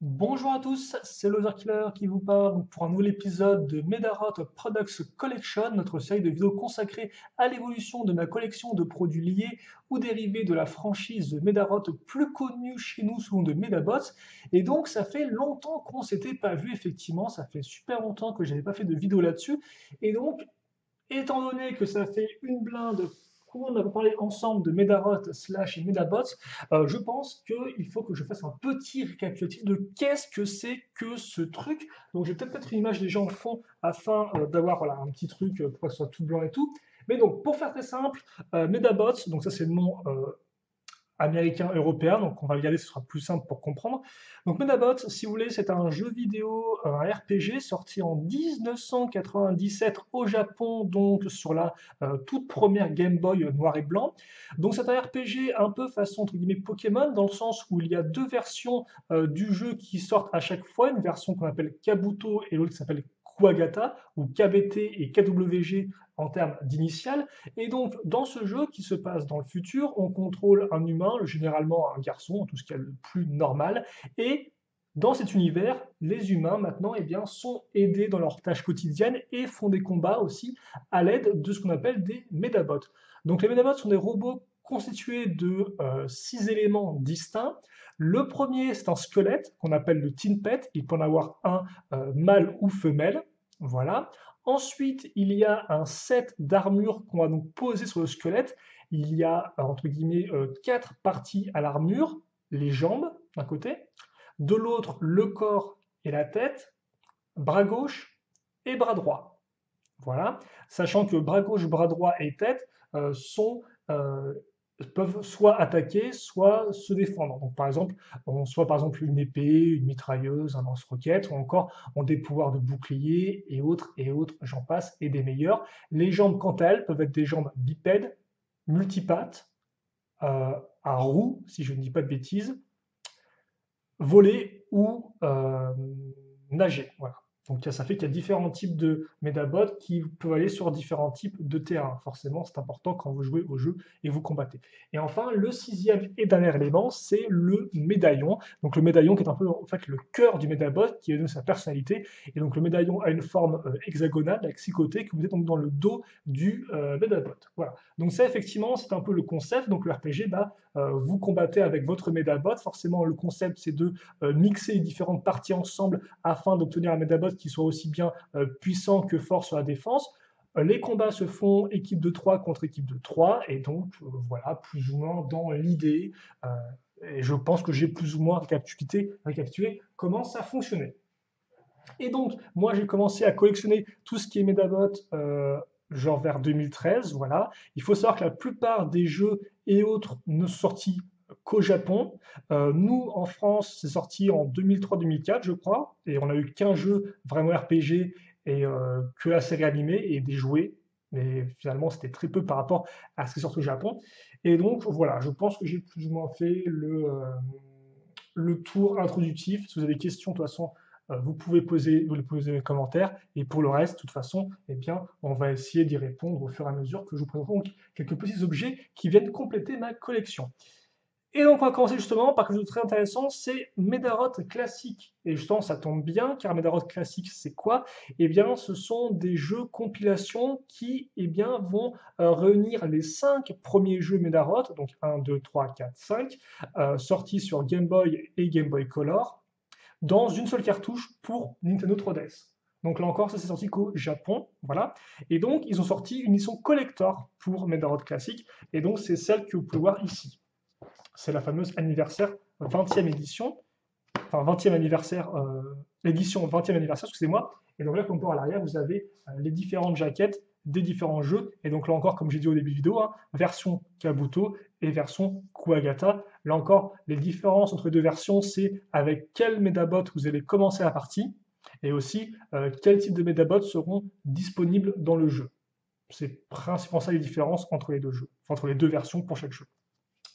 Bonjour à tous, c'est l'Overkiller qui vous parle pour un nouvel épisode de Medarot Products Collection, notre série de vidéos consacrée à l'évolution de ma collection de produits liés ou dérivés de la franchise Medarot plus connue chez nous sous le nom de Medabots. Et donc ça fait longtemps qu'on s'était pas vu, effectivement, ça fait super longtemps que j'avais pas fait de vidéo là-dessus. Et donc étant donné que ça fait une blinde qu'on a parlé ensemble de Medarot slash Medabots, je pense qu'il faut que je fasse un petit récapitulatif de qu'est-ce que c'est que ce truc. Donc je vais peut-être mettre une image déjà en fond afin d'avoir voilà, un petit truc pour que ce soit tout blanc et tout. Mais donc pour faire très simple, Medabots, donc ça c'est le nom américain, européen, donc on va regarder, ce sera plus simple pour comprendre. Donc Medabots, si vous voulez, c'est un jeu vidéo, un RPG sorti en 1997 au Japon, donc sur la toute première Game Boy noir et blanc. Donc c'est un RPG un peu façon entre guillemets Pokémon, dans le sens où il y a deux versions du jeu qui sortent à chaque fois, une version qu'on appelle Kabuto et l'autre qui s'appelle Kuwagata, ou KBT et KWG en termes d'initiales. Et donc, dans ce jeu qui se passe dans le futur, on contrôle un humain, généralement un garçon, tout ce qui est le plus normal, et dans cet univers, les humains maintenant eh bien, sont aidés dans leurs tâches quotidiennes et font des combats aussi à l'aide de ce qu'on appelle des médabots. Donc les médabots sont des robots constitués de 6 éléments distincts. Le premier, c'est un squelette qu'on appelle le tin pet. Il peut en avoir un mâle ou femelle. Voilà. Ensuite, il y a un set d'armure qu'on va donc poser sur le squelette. Il y a, entre guillemets, 4 parties à l'armure, les jambes d'un côté, de l'autre le corps et la tête, bras gauche et bras droit. Voilà, sachant que bras gauche, bras droit et tête sont peuvent soit attaquer, soit se défendre. Donc, par exemple, soit par exemple une épée, une mitrailleuse, un lance-roquette, ou encore ont des pouvoirs de bouclier et autres, j'en passe, et des meilleurs. Les jambes, quant à elles, peuvent être des jambes bipèdes, multipattes, à roues, si je ne dis pas de bêtises, voler ou nager. Voilà. Donc ça fait qu'il y a différents types de médabots qui peuvent aller sur différents types de terrains. Forcément, c'est important quand vous jouez au jeu et vous combattez. Et enfin, le sixième et dernier élément, c'est le médaillon. Donc le médaillon qui est un peu en fait le cœur du médabot, qui donne sa personnalité. Et donc le médaillon a une forme hexagonale avec 6 côtés que vous êtes donc dans le dos du médabot. Voilà. Donc ça, effectivement, c'est un peu le concept. Donc le RPG, bah, vous combattez avec votre médabot. Forcément, le concept, c'est de mixer les différentes parties ensemble afin d'obtenir un médabot qui soit aussi bien puissant que fort sur la défense. Les combats se font équipe de 3 contre équipe de 3, et donc voilà, plus ou moins dans l'idée, et je pense que j'ai plus ou moins récapitulé comment ça fonctionnait. Et donc, moi, j'ai commencé à collectionner tout ce qui est Medabot, genre vers 2013, voilà. Il faut savoir que la plupart des jeux et autres ne sont sortis qu'au Japon. Nous, en France, c'est sorti en 2003-2004, je crois, et on a eu qu'un jeu vraiment RPG et que la série animée et des jouets. Mais finalement, c'était très peu par rapport à ce qui sort au Japon. Et donc, voilà, je pense que j'ai plus ou moins fait le tour introductif. Si vous avez des questions, de toute façon, vous les poser dans les commentaires. Et pour le reste, de toute façon, eh bien, on va essayer d'y répondre au fur et à mesure que je vous présenterai donc quelques petits objets qui viennent compléter ma collection. Et donc, on va commencer justement par quelque chose de très intéressant, c'est Medarot classique. Et justement, ça tombe bien, car Medarot classique, c'est quoi? Eh bien, ce sont des jeux compilation qui, eh bien, vont réunir les 5 premiers jeux Medarot, donc 1, 2, 3, 4, 5, sortis sur Game Boy et Game Boy Color, dans une seule cartouche pour Nintendo 3DS. Donc là encore, ça s'est sorti qu'au Japon, voilà. Et donc, ils ont sorti une édition collector pour Medarot classique, et donc c'est celle que vous pouvez voir ici. C'est la fameuse anniversaire 20e édition, enfin 20e anniversaire, l'édition 20e anniversaire, excusez-moi. Et donc là, comme on peut voir à l'arrière, vous avez les différentes jaquettes des différents jeux. Et donc là encore, comme j'ai dit au début de vidéo, hein, version Kabuto et version Kuwagata. Là encore, les différences entre les deux versions, c'est avec quel Medabot vous allez commencer la partie et aussi quel type de Medabot seront disponibles dans le jeu. C'est principalement ça les différences entre les deux jeux, enfin, entre les deux versions pour chaque jeu.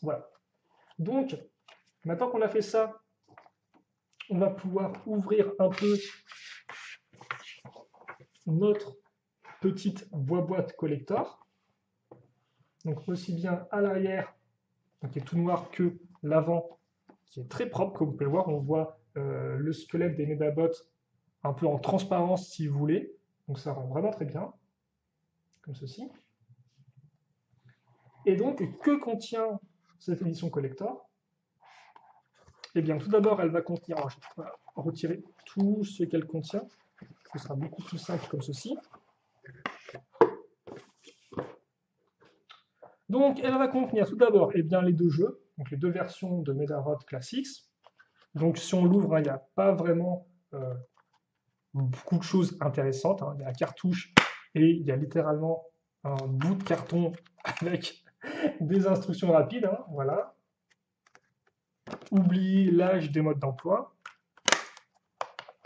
Voilà. Donc, maintenant qu'on a fait ça, on va pouvoir ouvrir un peu notre petite boîte collector. Donc aussi bien à l'arrière, qui est tout noir, que l'avant, qui est très propre, comme vous pouvez le voir. On voit le squelette des Medabots un peu en transparence si vous voulez. Donc ça rend vraiment très bien, comme ceci. Et donc, que contient cette édition collector? Eh bien, tout d'abord, elle va contenir, alors, je vais retirer tout ce qu'elle contient. Ce sera beaucoup plus simple comme ceci. Donc, elle va contenir tout d'abord eh bien, les deux jeux, donc les deux versions de Medarod Classics. Donc, si on l'ouvre, il n'y a pas vraiment beaucoup de choses intéressantes. Il y a la cartouche et il y a littéralement un bout de carton avec des instructions rapides. Voilà. Oubliez l'âge des modes d'emploi.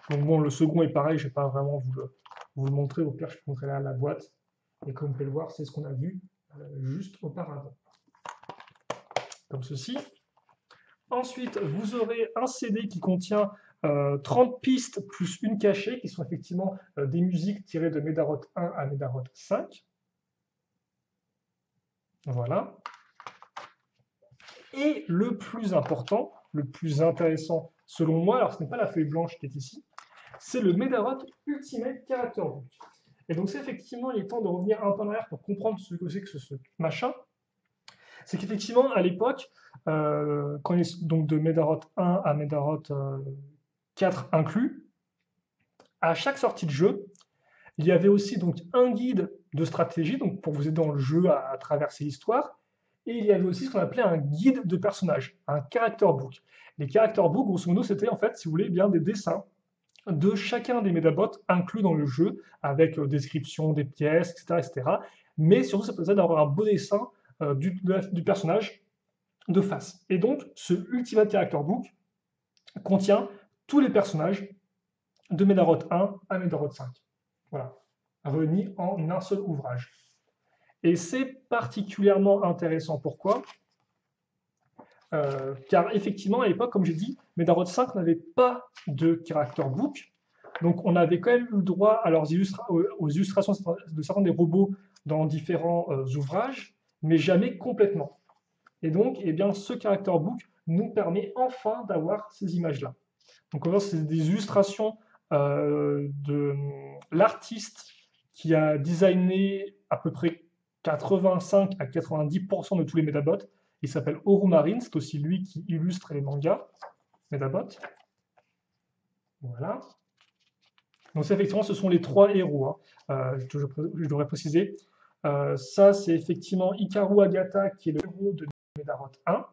Donc bon, le second est pareil, je ne vais pas vraiment vous le montrer. Au pire, je vous montrerai là la boîte. Et comme vous pouvez le voir, c'est ce qu'on a vu juste auparavant. Comme ceci. Ensuite, vous aurez un CD qui contient 30 pistes plus une cachée, qui sont effectivement des musiques tirées de Medarod 1 à Medarod 5. Voilà. Et le plus important, le plus intéressant selon moi, alors ce n'est pas la feuille blanche qui est ici, c'est le Medarod Ultimate Character Book. Et donc c'est effectivement, il est temps de revenir un peu en arrière pour comprendre ce que c'est que ce machin. C'est qu'effectivement, à l'époque, quand il est donc de Medarod 1 à Medarod 4 inclus, à chaque sortie de jeu, il y avait aussi donc un guide de stratégie, donc pour vous aider dans le jeu à traverser l'histoire, et il y avait aussi ce qu'on appelait un guide de personnage, un character book. Les character books, grosso modo, c'était en fait, si vous voulez, bien des dessins de chacun des Medabots inclus dans le jeu, avec description des pièces, etc., etc. Mais surtout, ça permettait d'avoir un beau dessin du personnage de face. Et donc, ce Ultimate Character Book contient tous les personnages de Medarod 1 à Medarod 5. Voilà, réunis en un seul ouvrage. Et c'est particulièrement intéressant. Pourquoi? Car effectivement, à l'époque, comme j'ai dit, Medarod 5 n'avait pas de character book. Donc on avait quand même eu le droit à aux illustrations de certains des robots dans différents ouvrages, mais jamais complètement. Et donc, eh bien, ce character book nous permet enfin d'avoir ces images-là. Donc on voit c'est des illustrations de l'artiste qui a designé à peu près 85 à 90% de tous les Medabots. Il s'appelle Oru Marin, c'est aussi lui qui illustre les mangas Medabots. Voilà. Donc ça, effectivement, ce sont les trois héros. Je devrais préciser. Ça, c'est effectivement Hikaru Agata, qui est le héros de Medarod 1.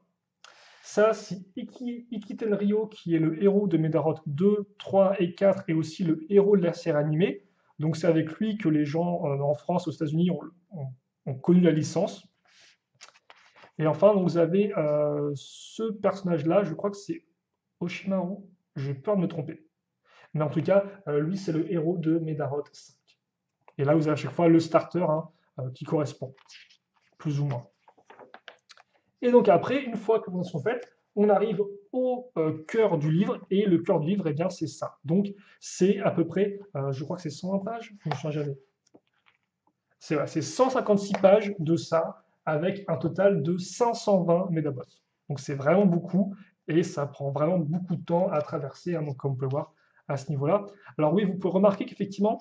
Ça, c'est Iki Tenryo, qui est le héros de Medarod 2, 3 et 4, et aussi le héros de la série animée. Donc c'est avec lui que les gens en France, aux États-Unis, ont connu la licence. Et enfin, donc, vous avez ce personnage-là, je crois que c'est Oshimaru, j'ai peur de me tromper. Mais en tout cas, lui, c'est le héros de Medarod 5. Et là, vous avez à chaque fois le starter qui correspond, plus ou moins. Et donc après, une fois que les présentations sont faites, on arrive au cœur du livre, et le cœur du livre, eh bien, c'est ça. Donc, c'est à peu près, je crois que c'est 120 pages, je me souviens jamais. C'est 156 pages de ça, avec un total de 520 Medabots. Donc c'est vraiment beaucoup, et ça prend vraiment beaucoup de temps à traverser, donc comme on peut voir à ce niveau-là. Alors oui, vous pouvez remarquer qu'effectivement,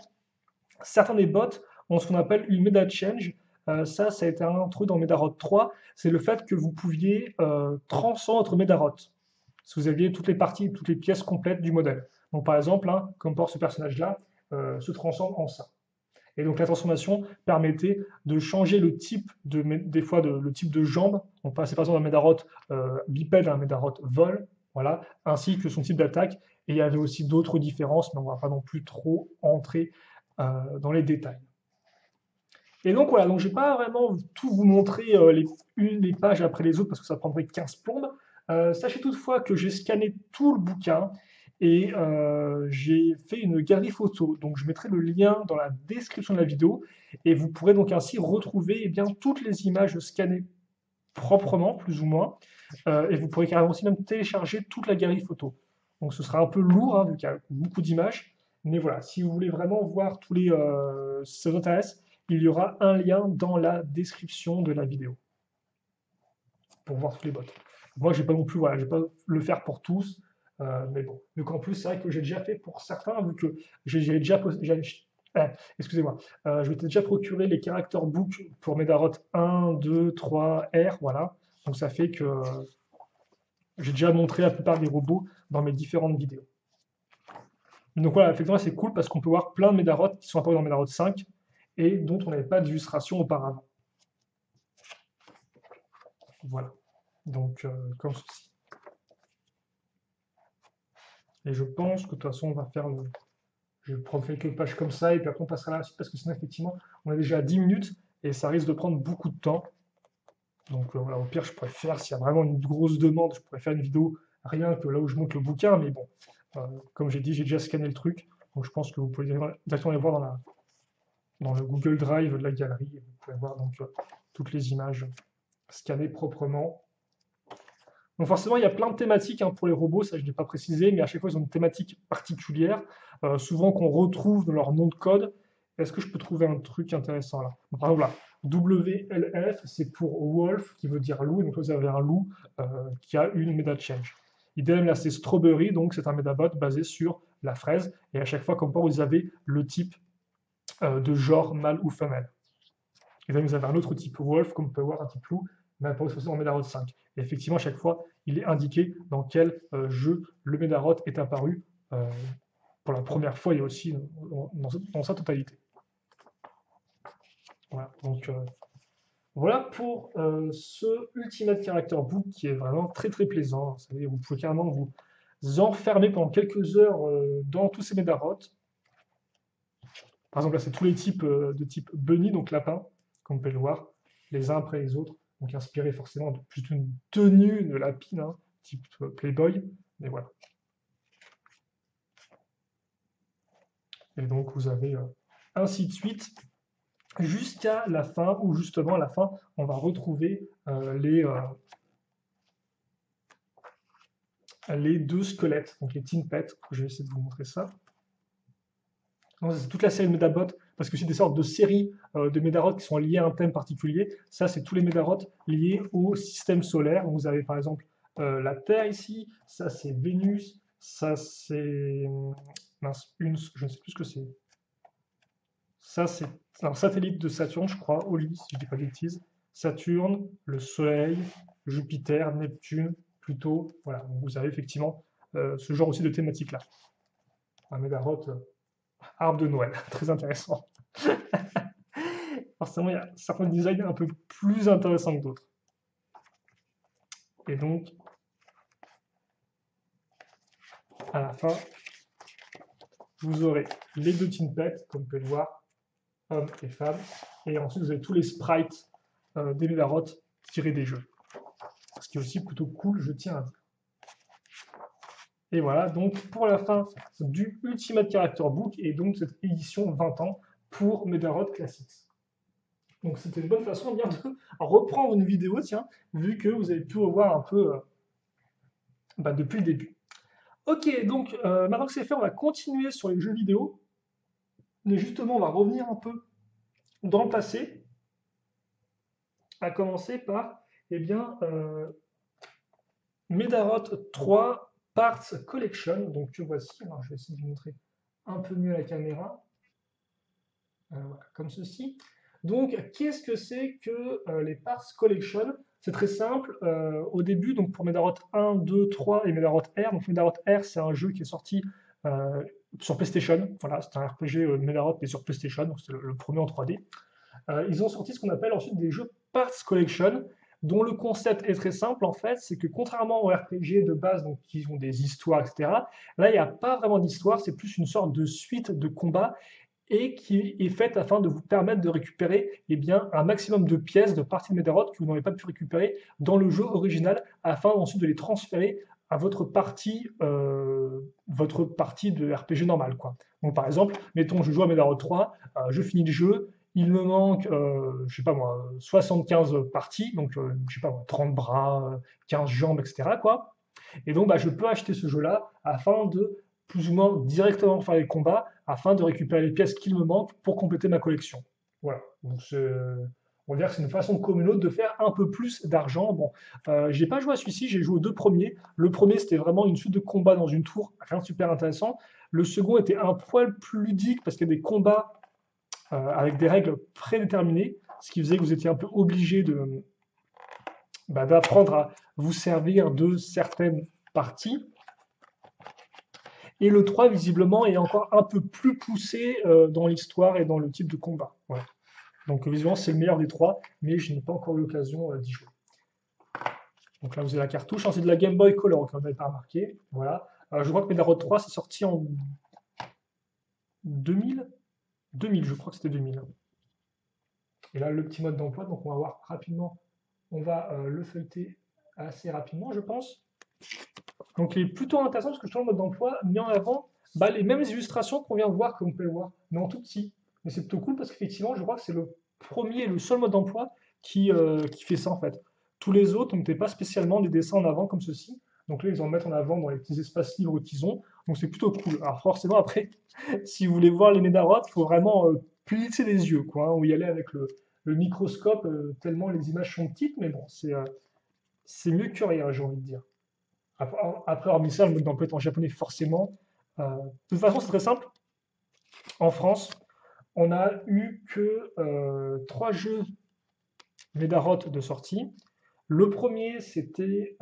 certains des bots ont ce qu'on appelle une Meda Change. Ça a été introduit dans Medarod 3, c'est le fait que vous pouviez transcender votre Medarod. Si vous aviez toutes les parties, toutes les pièces complètes du modèle. Donc par exemple, comme pour ce personnage-là, se transforme en ça. Et donc la transformation permettait de changer le type des fois le type de jambe. On passait par exemple d'un Medarod bipède à un Medarod vol, voilà, ainsi que son type d'attaque. Et il y avait aussi d'autres différences, mais on ne va pas non plus trop entrer dans les détails. Et donc voilà, donc je ne vais pas vraiment tout vous montrer les pages après les autres parce que ça prendrait 15 plombes. Sachez toutefois que j'ai scanné tout le bouquin et j'ai fait une galerie photo. Donc je mettrai le lien dans la description de la vidéo et vous pourrez donc ainsi retrouver bien, toutes les images scannées proprement, plus ou moins. Et vous pourrez carrément aussi même télécharger toute la galerie photo. Donc ce sera un peu lourd, vu qu'il y a beaucoup d'images. Mais voilà, si vous voulez vraiment voir tous les... si ça vous intéresse, il y aura un lien dans la description de la vidéo pour voir tous les bots. Moi, j'ai pas non plus, voilà, je vais pas le faire pour tous, mais bon. Donc en plus, c'est vrai que j'ai déjà fait pour certains, vu que j'ai déjà, excusez-moi, je m'étais déjà procuré les character books pour Medarot 1, 2, 3, R, voilà. Donc ça fait que j'ai déjà montré la plupart des robots dans mes différentes vidéos. Donc voilà, effectivement, c'est cool parce qu'on peut voir plein de Medarot qui sont apparus dans Medarot 5 et dont on n'avait pas d'illustration auparavant. Voilà. Donc, comme ceci. Et je pense que de toute façon, on va faire le. Je vais prendre quelques pages comme ça et puis après on passera à la suite parce que sinon, effectivement, on est déjà à 10 minutes et ça risque de prendre beaucoup de temps. Donc voilà, au pire, je pourrais faire, s'il y a vraiment une grosse demande, je pourrais faire une vidéo rien que là où je monte le bouquin, mais bon, comme j'ai dit, j'ai déjà scanné le truc, donc je pense que vous pouvez directement aller voir dans le Google Drive de la galerie et vous pouvez voir donc toutes les images scannées proprement. Donc forcément, il y a plein de thématiques hein, pour les robots, ça je ne l'ai pas précisé, mais à chaque fois, ils ont une thématique particulière, souvent qu'on retrouve dans leur nom de code. Est-ce que je peux trouver un truc intéressant là? Par exemple, là, WLF, c'est pour Wolf, qui veut dire loup, et donc là, vous avez un loup qui a une meta change. Idem, là, c'est Strawberry, donc c'est un Medabot basé sur la fraise, et à chaque fois, comme quoi, vous avez le type de genre mâle ou femelle. Et then, vous avez un autre type Wolf, comme vous pouvez voir, un type loup, mais pas en Medarot 5. Et effectivement, à chaque fois, il est indiqué dans quel jeu le Medarot est apparu pour la première fois et aussi dans sa totalité. Voilà, donc voilà pour ce Ultimate Character Book qui est vraiment très très plaisant. Vous savez, vous pouvez carrément vous enfermer pendant quelques heures dans tous ces Medarots. Par exemple, là, c'est tous les types de type bunny, donc lapin, comme vous pouvez le voir, les uns après les autres. Donc inspiré forcément de plus d'une tenue de lapine, hein, type Playboy, mais voilà. Et donc vous avez ainsi de suite jusqu'à la fin, où justement à la fin, on va retrouver les deux squelettes, donc les Tin Pets. Je vais essayer de vous montrer ça. C'est toute la série de Medabot, parce que c'est des sortes de séries de Médarots qui sont liées à un thème particulier. Ça, c'est tous les Médarots liés au système solaire. Vous avez par exemple la Terre ici, ça c'est Vénus, ça c'est. Mince, je ne sais plus ce que c'est. Ça, c'est un satellite de Saturne, je crois, Oli, si je ne dis pas de bêtises. Saturne, le Soleil, Jupiter, Neptune, Pluto. Voilà, donc vous avez effectivement ce genre aussi de thématique-là. Un Médarot arbre de Noël, très intéressant. Forcément, il y a certains designs un peu plus intéressants que d'autres. Et donc, à la fin, vous aurez les deux Tin Pets, comme vous pouvez le voir, hommes et femmes. Et ensuite, vous avez tous les sprites des Médarots tirés des jeux. Ce qui est aussi plutôt cool, je tiens à dire. Et voilà, donc pour la fin du Ultimate Character Book et donc cette édition 20 ans pour Medarot Classics. Donc c'était une bonne façon bien de reprendre une vidéo, tiens, vu que vous avez pu revoir un peu depuis le début. Ok, donc maintenant que c'est fait, on va continuer sur les jeux vidéo. Mais justement, on va revenir un peu dans le passé, à commencer par, eh bien, Medarot 3 Parts Collection. Donc que voici, alors je vais essayer de vous montrer un peu mieux à la caméra. Voilà, comme ceci. Donc, qu'est-ce que c'est que les Parts Collection? C'est très simple. Au début, donc pour Medarot 1, 2, 3 et Medarot R. Donc Medarot R, c'est un jeu qui est sorti sur PlayStation. Voilà, c'est un RPG Medarot mais sur PlayStation. Donc c'est le premier en 3D. Ils ont sorti ce qu'on appelle ensuite des jeux Parts Collection, dont le concept est très simple en fait, c'est que contrairement aux RPG de base, donc qui ont des histoires, etc., là il n'y a pas vraiment d'histoire, c'est plus une sorte de suite de combats et qui est faite afin de vous permettre de récupérer eh bien, un maximum de pièces, de parties de Medarot que vous n'aurez pas pu récupérer dans le jeu original, afin ensuite de les transférer à votre partie de RPG normal, quoi. Donc par exemple, mettons je joue à Medarot 3, je finis le jeu, il me manque, je sais pas moi, 75 parties, donc je sais pas moi, 30 bras, 15 jambes, etc., quoi. Et donc, bah, je peux acheter ce jeu-là afin de plus ou moins directement faire les combats, afin de récupérer les pièces qu'il me manquent pour compléter ma collection. Voilà. Donc, On va dire que c'est une façon comme une autre de faire un peu plus d'argent. Bon, j'ai pas joué à celui-ci, j'ai joué aux deux premiers. Le premier, c'était vraiment une suite de combats dans une tour, rien de super intéressant. Le second était un poil plus ludique parce qu'il y a des combats avec des règles prédéterminées, ce qui faisait que vous étiez un peu obligé d'apprendre à vous servir de certaines parties. Et le 3, visiblement, est encore un peu plus poussé dans l'histoire et dans le type de combat. Voilà. Donc, visiblement, c'est le meilleur des trois, mais je n'ai pas encore eu l'occasion d'y jouer. Donc là, vous avez la cartouche. C'est de la Game Boy Color, comme vous n'avez pas remarqué. Voilà. Je crois que Medarod 3, c'est sorti en 2000. 2000, je crois que c'était 2000. Et là, le petit mode d'emploi, donc on va voir rapidement. On va le feuilleter assez rapidement, je pense. Donc, il est plutôt intéressant parce que sur le mode d'emploi, mis en avant les mêmes illustrations qu'on vient de voir, comme vous pouvez le voir, mais en tout petit. Mais c'est plutôt cool parce qu'effectivement, je crois que c'est le premier et le seul mode d'emploi qui fait ça en fait. Tous les autres n'étaient pas spécialement des dessins en avant comme ceci. Donc là, ils en mettent en avant dans les petits espaces libres qu'ils ont. Donc c'est plutôt cool. Alors forcément, après, si vous voulez voir les Medarod, il faut vraiment plisser les yeux, quoi, hein, ou y aller avec le microscope, tellement les images sont petites, mais bon, c'est mieux que rien, j'ai envie de dire. Après, hormis ça, le mode d'emploi est en japonais forcément. De toute façon, c'est très simple. En France, on a eu que 3 jeux Medarot de sortie. Le premier, c'était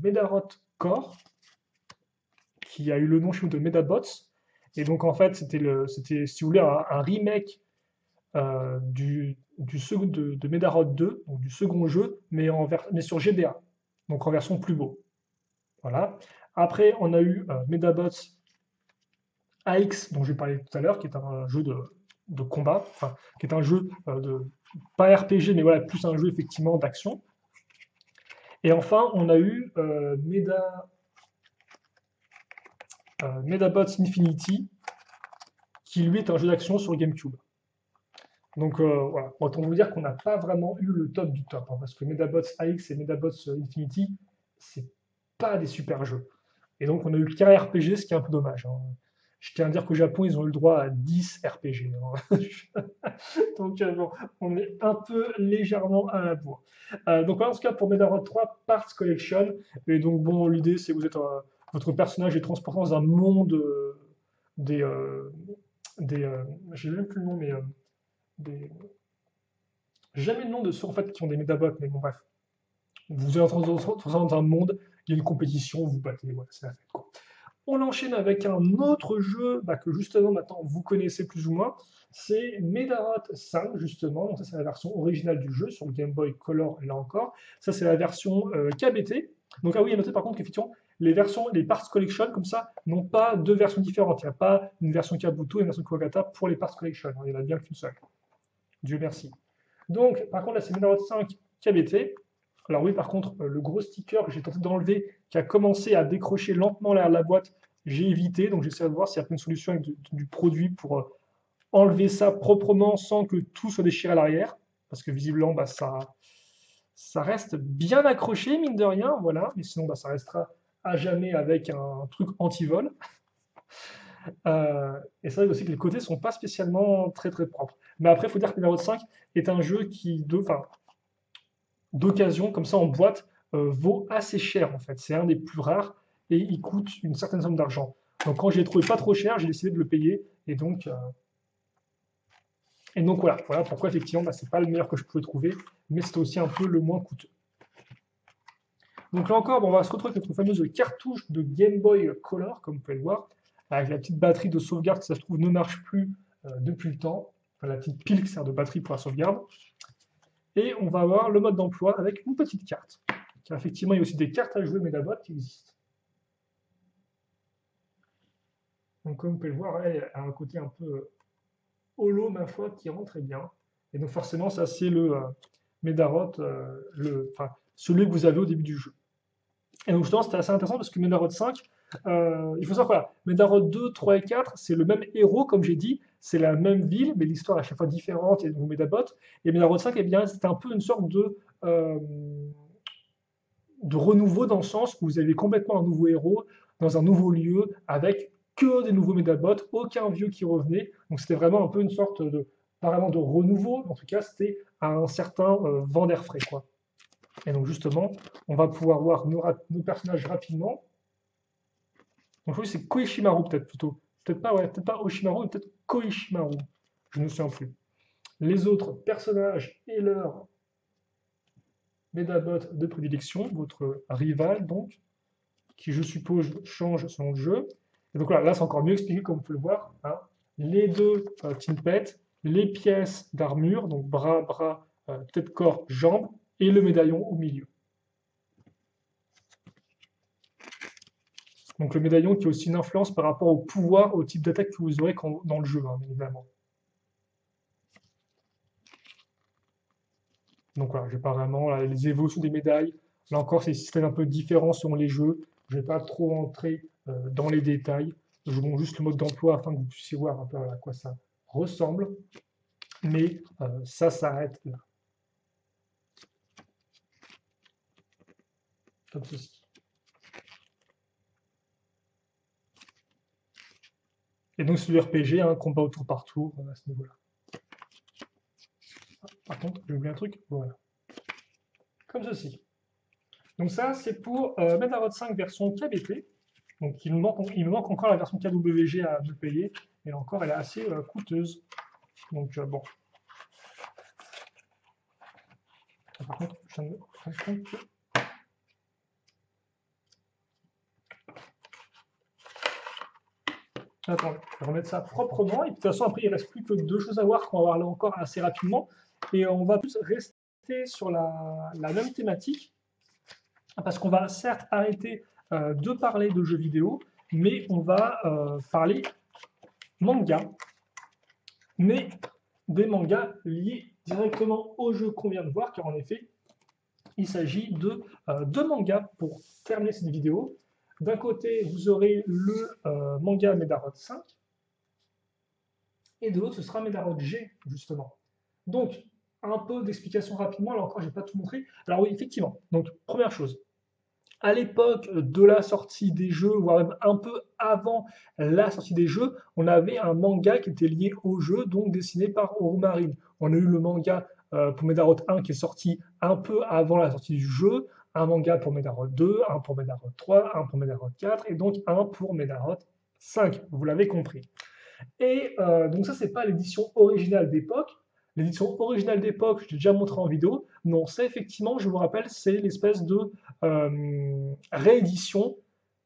Medarot Core, qui a eu le nom chez nous de Medabots. Et donc, en fait, c'était si vous voulez, un remake du second, de Medarot 2, donc du second jeu, mais sur GBA, donc en version plus beau. Voilà. Après, on a eu Medabots AX, dont j'ai parlé tout à l'heure, qui est un jeu de combat, enfin, qui est un jeu pas RPG, mais voilà, plus un jeu effectivement d'action. Et enfin, on a eu Medabots Infinity, qui lui est un jeu d'action sur GameCube. Donc voilà, autant vous dire qu'on n'a pas vraiment eu le top du top, hein, parce que Medabots AX et Medabots Infinity, c'est pas des super jeux. Et donc on a eu qu'un RPG, ce qui est un peu dommage, hein. Je tiens à dire qu'au Japon, ils ont eu le droit à 10 RPG, hein. Donc bon, on est un peu légèrement à la bourre. Donc voilà, en tout cas pour Medarod 3 Parts Collection. Et donc bon, l'idée c'est que votre personnage est transporté dans un monde des... j'ai même plus le nom, mais des... J'ai jamais le nom de ceux en fait qui ont des Medabots, mais bon bref. Vous êtes dans un monde, il y a une compétition, vous battez, voilà, c'est la fête, quoi. On enchaîne avec un autre jeu que justement maintenant vous connaissez plus ou moins, c'est Medarod 5 justement, donc ça c'est la version originale du jeu sur le Game Boy Color là encore, ça c'est la version KBT, donc ah oui, à noter par contre qu'effectivement les Parts Collection comme ça n'ont pas deux versions différentes, il n'y a pas une version Kabuto et une version Kuwagata pour les Parts Collection, il n'y en a bien qu'une seule, Dieu merci. Donc par contre là c'est Medarod 5 KBT. Alors oui, par contre, le gros sticker que j'ai tenté d'enlever, qui a commencé à décrocher lentement la boîte, j'ai évité. Donc j'essaie de voir s'il y a une solution avec du produit pour enlever ça proprement sans que tout soit déchiré à l'arrière. Parce que visiblement, ça reste bien accroché, mine de rien. Voilà. Mais sinon, ça restera à jamais avec un truc anti-vol. Et c'est vrai aussi que les côtés ne sont pas spécialement très très propres. Mais après, il faut dire que Medarod 5 est un jeu d'occasion, comme ça en boîte, vaut assez cher en fait. C'est un des plus rares et il coûte une certaine somme d'argent. Donc quand je l'ai trouvé pas trop cher, j'ai décidé de le payer. Et donc voilà pourquoi effectivement c'est pas le meilleur que je pouvais trouver, mais c'est aussi un peu le moins coûteux. Donc là encore, on va se retrouver avec notre fameuse cartouche de Game Boy Color, comme vous pouvez le voir, avec la petite batterie de sauvegarde qui ça se trouve ne marche plus depuis le temps. Enfin, la petite pile qui sert de batterie pour la sauvegarde. Et on va avoir le mode d'emploi avec une petite carte. Car effectivement, il y a aussi des cartes à jouer Medabot qui existent. Donc comme vous pouvez le voir, elle a un côté un peu holo, ma foi, qui rend très bien. Et donc forcément, ça c'est le Medarod, celui que vous avez au début du jeu. Et donc justement, c'était assez intéressant parce que Medarod 5, il faut savoir quoi, Medarod 2, 3 et 4, c'est le même héros, comme j'ai dit, c'est la même ville, mais l'histoire est à chaque fois différente, et donc Medabot. Et Medarod 5, eh bien, c'était un peu une sorte de renouveau dans le sens où vous avez complètement un nouveau héros, dans un nouveau lieu, avec que des nouveaux Medabots, aucun vieux qui revenait. Donc c'était vraiment un peu une sorte pas vraiment de renouveau, mais en tout cas c'était à un certain vent d'air frais, quoi. Et donc justement, on va pouvoir voir nos personnages rapidement. Donc oui, c'est Koishimaru peut-être plutôt. Peut-être pas, ouais, peut-être pas Oshimaru, mais peut-être Koishimaru. Je ne me souviens plus. Les autres personnages et leurs Medabot de prédilection, votre rival donc, qui je suppose change selon le jeu. Et donc là c'est encore mieux expliqué comme vous pouvez le voir. Hein. Les deux Tinpet, les pièces d'armure, donc bras, tête, corps, jambes, et le médaillon au milieu. Donc le médaillon qui a aussi une influence par rapport au pouvoir, au type d'attaque que vous aurez dans le jeu, hein, bien évidemment. Donc voilà, je vais pas vraiment là, les évolutions des médailles. Là encore, c'est des systèmes un peu différents selon les jeux. Je ne vais pas trop entrer dans les détails. Je vous montre juste le mode d'emploi afin que vous puissiez voir un peu à quoi ça ressemble. Mais ça s'arrête là. Comme ceci. Et donc c'est du RPG, un combat au tour par tour à ce niveau-là. Par contre, j'ai oublié un truc, voilà. Comme ceci. Donc ça, c'est pour Medarod 5 version KBT. Donc il me manque encore la version KWG à me payer. Et encore, elle est assez coûteuse. Donc bon. Par contre, je viens de me rendre compte que... Attends, je vais remettre ça proprement. Et de toute façon, après, il ne reste plus que deux choses à voir qu'on va voir là encore assez rapidement. Et on va plus rester sur la même thématique. Parce qu'on va certes arrêter de parler de jeux vidéo, mais on va parler manga. Mais des mangas liés directement au jeu qu'on vient de voir, car en effet, il s'agit de deux mangas pour terminer cette vidéo. D'un côté, vous aurez le manga Medarod 5, et de l'autre, ce sera Medarod G, justement. Donc, un peu d'explication rapidement, là encore, je n'ai pas tout montré. Alors oui, effectivement, donc première chose, à l'époque de la sortie des jeux, voire même un peu avant la sortie des jeux, on avait un manga qui était lié au jeu, donc dessiné par Orumarine. On a eu le manga pour Medarod 1 qui est sorti un peu avant la sortie du jeu, un manga pour Medarod 2, un pour Medarod 3, un pour Medarod 4 et donc un pour Medarod 5, vous l'avez compris. Et donc ça, c'est pas l'édition originale d'époque. L'édition originale d'époque, je l'ai déjà montré en vidéo. Non, ça effectivement, je vous rappelle, c'est l'espèce de réédition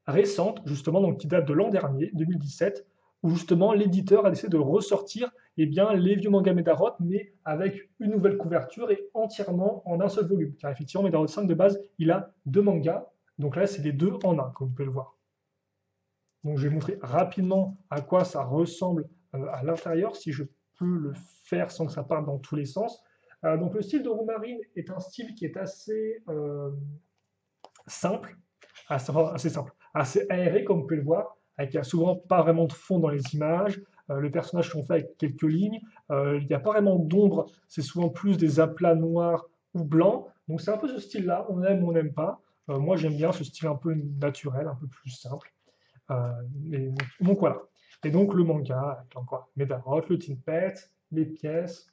récente, justement, donc qui date de l'an dernier, 2017, où justement l'éditeur a décidé de ressortir eh bien, les vieux mangas Medarod, mais avec une nouvelle couverture et entièrement en un seul volume. Car effectivement, Medarod 5 de base, il a deux mangas, donc là, c'est les deux en un, comme vous pouvez le voir. Donc, je vais montrer rapidement à quoi ça ressemble à l'intérieur, si je peux le faire sans que ça parte dans tous les sens. Donc, le style de Roumarine est un style qui est assez simple, assez aéré, comme vous pouvez le voir, avec souvent pas vraiment de fond dans les images. Les personnages sont faits avec quelques lignes. Il n'y a pas vraiment d'ombre, c'est souvent plus des aplats noirs ou blancs. Donc, c'est un peu ce style-là, on aime ou on n'aime pas. Moi, j'aime bien ce style un peu naturel, un peu plus simple. Donc voilà. Et donc le manga, avec encore Medarod, le Tinpet, les pièces.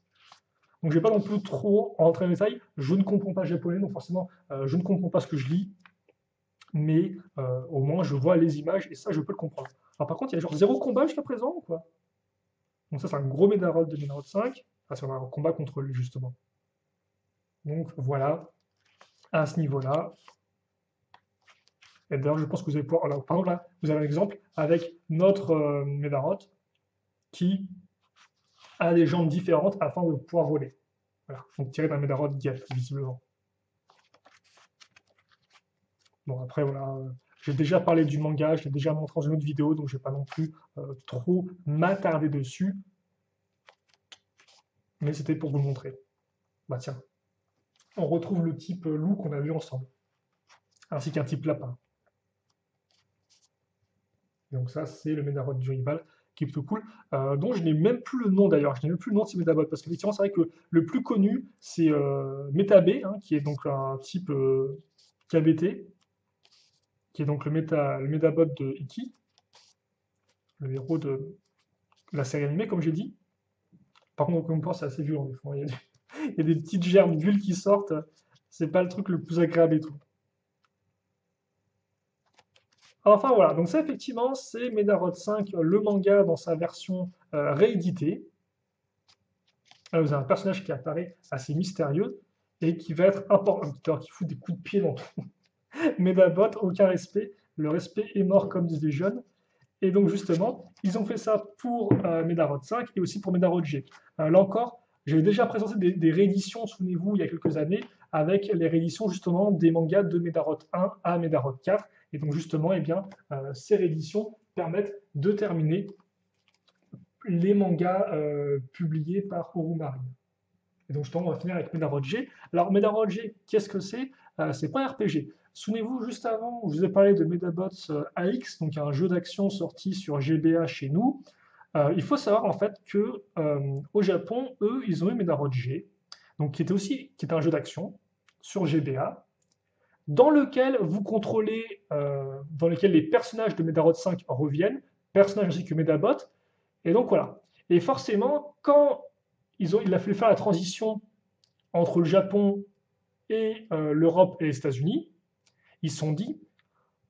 Donc je vais pas non plus trop rentrer dans les détails. Je ne comprends pas japonais, donc forcément je ne comprends pas ce que je lis. Mais au moins je vois les images et ça je peux le comprendre. Alors par contre il y a genre zéro combat jusqu'à présent ou quoi? Donc ça c'est un gros Medarod de Medarod 5. Ah, c'est un combat contre lui justement. Donc voilà, à ce niveau-là. Et d'ailleurs, je pense que vous allez pouvoir. Alors, par exemple, là, vous avez un exemple avec notre Medarod qui a des jambes différentes afin de pouvoir voler. Voilà, donc tiré d'un Medarod Geth, visiblement. Bon, après, voilà, j'ai déjà parlé du manga, je l'ai déjà montré dans une autre vidéo, donc je ne vais pas non plus trop m'attarder dessus. Mais c'était pour vous le montrer. Bah tiens, on retrouve le type loup qu'on a vu ensemble, ainsi qu'un type lapin. Donc ça, c'est le Medarod du rival, qui est plutôt cool, dont je n'ai même plus le nom d'ailleurs, je n'ai même plus le nom de ces Medabots, parce qu'effectivement, c'est vrai que le plus connu, c'est Metab, hein, qui est donc un type KBT, qui est donc le Medabot de Iki, le héros de la série animée, comme j'ai dit. Par contre, comme on pense, c'est assez violent, des fois. Il y a des petites germes d'huile qui sortent. C'est pas le truc le plus agréable et tout. Enfin voilà, donc ça effectivement, c'est Medarod 5, le manga dans sa version rééditée. Là, vous avez un personnage qui apparaît assez mystérieux et qui va être important, qui fout des coups de pied dans tout. Medabot, aucun respect. Le respect est mort, comme disent les jeunes. Et donc justement, ils ont fait ça pour Medarod 5 et aussi pour Medarod G. Là encore, j'avais déjà présenté des rééditions, souvenez-vous, il y a quelques années, avec les rééditions justement des mangas de Medarod 1 à Medarod 4. Et donc justement, eh bien, ces rééditions permettent de terminer les mangas publiés par Orumari. Et donc justement, on va finir avec Medarod G. Alors Medarod G, qu'est-ce que c'est? C'est pas un RPG. Souvenez-vous, juste avant, je vous ai parlé de Medabots AX, donc un jeu d'action sorti sur GBA chez nous. Il faut savoir en fait que au Japon, eux, ils ont eu Medarod G, donc qui était un jeu d'action sur GBA, dans lequel vous contrôlez, dans lequel les personnages de Medarod 5 reviennent, personnages ainsi que Medabot. Et donc voilà. Et forcément, quand il a fallu faire la transition entre le Japon et l'Europe et les États-Unis, ils se sont dit,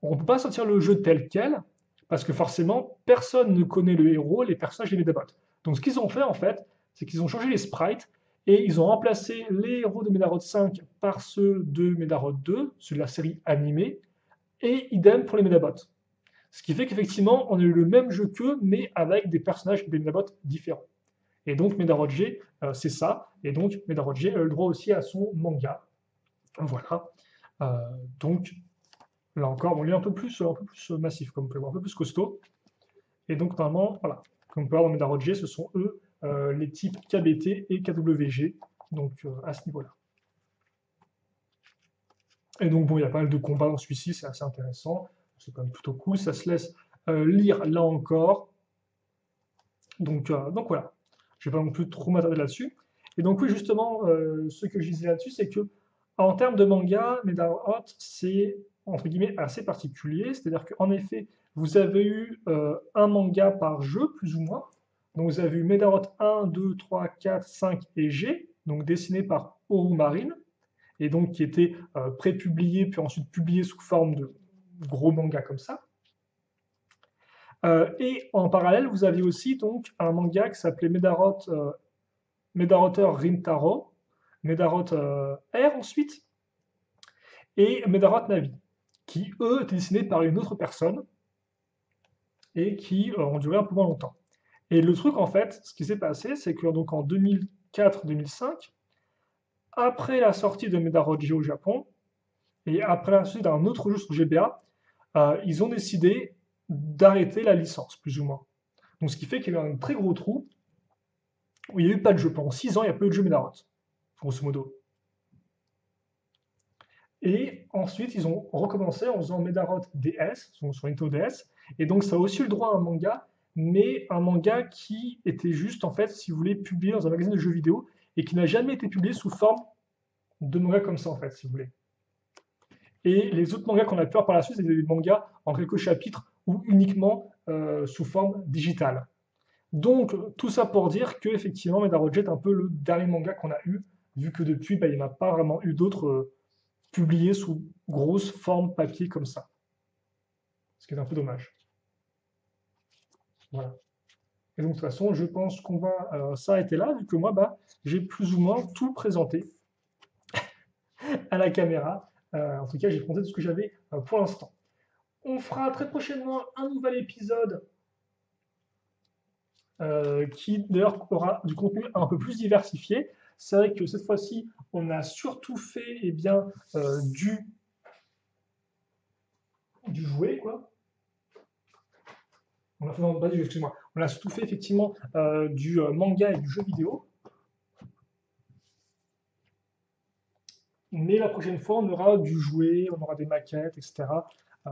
on ne peut pas sortir le jeu tel quel, parce que forcément, personne ne connaît le héros, les personnages et les Medabot. Donc ce qu'ils ont fait, en fait, c'est qu'ils ont changé les sprites, et ils ont remplacé les héros de Medarod 5 par ceux de Medarod 2, ceux de la série animée, et idem pour les Medabots. Ce qui fait qu'effectivement, on a eu le même jeu qu'eux, mais avec des personnages et des Medabots différents. Et donc Medarod G, c'est ça. Et donc Medarod G a eu le droit aussi à son manga. Voilà. Donc là encore, on est un peu plus massif, comme vous pouvez voir, un peu plus costaud. Et donc normalement, voilà, comme on peut voir dans Medarod G, ce sont eux les types KBT et KWG, donc à ce niveau-là. Et donc bon, il y a pas mal de combats dans celui-ci, c'est assez intéressant, c'est quand même plutôt cool, ça se laisse lire là encore. Donc voilà, je ne vais pas non plus trop m'attarder là-dessus. Et donc oui, justement, ce que je disais là-dessus, c'est que en termes de manga, Medarod, c'est entre guillemets assez particulier. C'est-à-dire qu'en effet, vous avez eu un manga par jeu, plus ou moins. Donc vous avez eu Medarod 1, 2, 3, 4, 5 et G, donc dessiné par Orumarine, et donc qui était pré-publié, puis ensuite publié sous forme de gros manga comme ça. Et en parallèle, vous aviez aussi donc un manga qui s'appelait Medaroter Rintaro, Medarot R ensuite, et Medarot Navi, qui eux étaient dessinés par une autre personne et qui ont duré un peu moins longtemps. Et le truc en fait, ce qui s'est passé, c'est que donc en 2004-2005, après la sortie de Medarot G au Japon, et après la sortie d'un autre jeu sur GBA, ils ont décidé d'arrêter la licence, plus ou moins. Donc ce qui fait qu'il y a eu un très gros trou où il n'y a eu pas de jeu. Pendant 6 ans, il n'y a pas eu de jeu Medarot, grosso modo. Et ensuite, ils ont recommencé en faisant Medarot DS, sur Nintendo DS. Et donc, ça a aussi eu le droit à un manga, mais un manga qui était juste, en fait, si vous voulez, publié dans un magazine de jeux vidéo et qui n'a jamais été publié sous forme de manga comme ça, en fait, si vous voulez. Et les autres mangas qu'on a pu voir par la suite, c'est des mangas en quelques chapitres ou uniquement sous forme digitale. Donc, tout ça pour dire que effectivement, Medarot Jet est un peu le dernier manga qu'on a eu, vu que depuis, il n'y en a pas vraiment eu d'autres publiés sous grosse forme papier comme ça. Ce qui est un peu dommage. Voilà. Et donc, de toute façon, je pense qu'on va s'arrêter là, vu que moi, j'ai plus ou moins tout présenté à la caméra. En tout cas, j'ai présenté tout ce que j'avais pour l'instant. On fera très prochainement un nouvel épisode qui d'ailleurs aura du contenu un peu plus diversifié. C'est vrai que cette fois-ci, on a surtout fait du jouet, quoi. On a fait, non, excuse-moi. On a surtout fait effectivement du manga et du jeu vidéo. Mais la prochaine fois, on aura du jouet, on aura des maquettes, etc.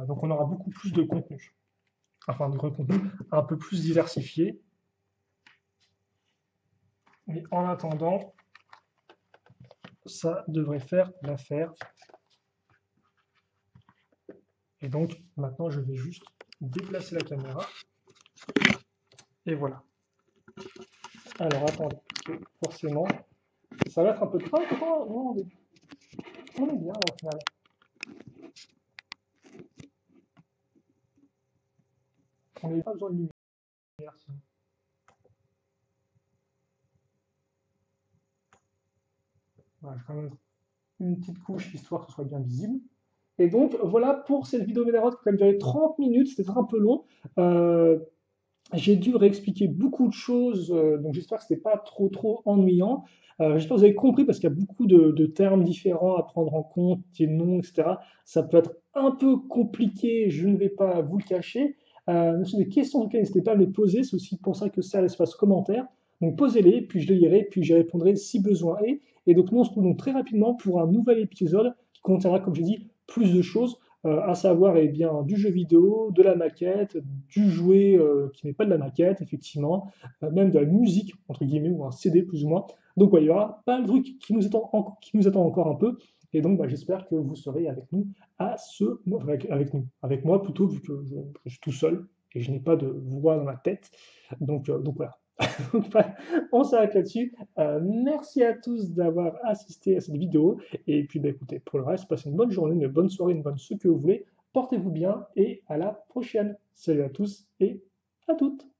Donc on aura beaucoup plus de contenu. Enfin, de contenu un peu plus diversifié. Mais en attendant, ça devrait faire l'affaire. Et donc, maintenant, je vais juste déplacer la caméra. Et voilà. Alors, attendez, forcément, Ça va être un peu train, non, on est bien là, au final. On n'a pas besoin de lumière, sinon. Voilà, je vais quand même mettre une petite couche histoire que ce soit bien visible. Et donc voilà pour cette vidéo Médarod qui a quand même duré 30 minutes, c'était un peu long. Euh, j'ai dû réexpliquer beaucoup de choses, donc j'espère que c'était pas trop ennuyant. J'espère que vous avez compris parce qu'il y a beaucoup de termes différents à prendre en compte, des noms, etc. Ça peut être un peu compliqué, je ne vais pas vous le cacher. Si vous avez des questions auxquelles n'hésitez pas à me les poser, c'est aussi pour ça que c'est à l'espace commentaire. Donc posez-les, puis je les lirai, puis j'y répondrai si besoin est. Et donc nous on se retrouve donc très rapidement pour un nouvel épisode qui contiendra, comme j'ai dit, plus de choses, à savoir eh bien, du jeu vidéo, de la maquette, du jouet qui n'est pas de la maquette, effectivement, même de la musique, entre guillemets, ou un CD plus ou moins. Donc ouais, il y aura pas de truc qui nous attend encore un peu. Et donc bah, j'espère que vous serez avec nous avec nous, avec moi plutôt, vu que je suis tout seul et je n'ai pas de voix dans ma tête. Donc voilà. Enfin, on s'arrête là-dessus. Merci à tous d'avoir assisté à cette vidéo. Et puis, bah, écoutez, pour le reste, passez une bonne journée, une bonne soirée, une bonne ce que vous voulez. Portez-vous bien et à la prochaine. Salut à tous et à toutes.